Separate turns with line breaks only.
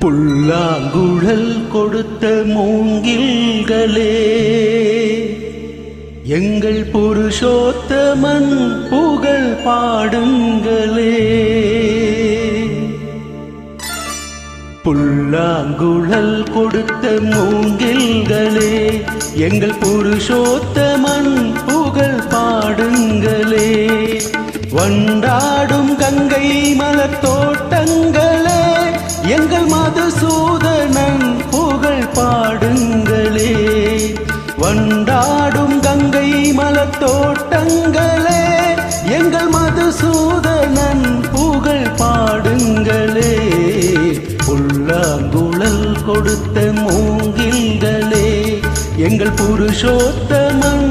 புல்லாங்குழல் கொடுத்த மூங்கில்களே, எங்கள் புருஷோத்தமன் புகழ் பாடுங்களே. புல்லாங்குழல் கொடுத்த மூங்கில்களே, எங்கள் புருஷோத்தமன் புகழ் பாடுங்களே. வண்டாடும் கங்கை மலர் தோட்டங்களே, எங்கள் மதுசூதனன் புகழ் பாடுங்களே. வண்டாடும் கங்கை மலர் தோட்டங்களே, எங்கள் மதுசூதனன் புகழ் பாடுங்களே. புல்லாங்குழல் கொடுத்த மூங்கில்களே, எங்கள் புருஷோத்தமன்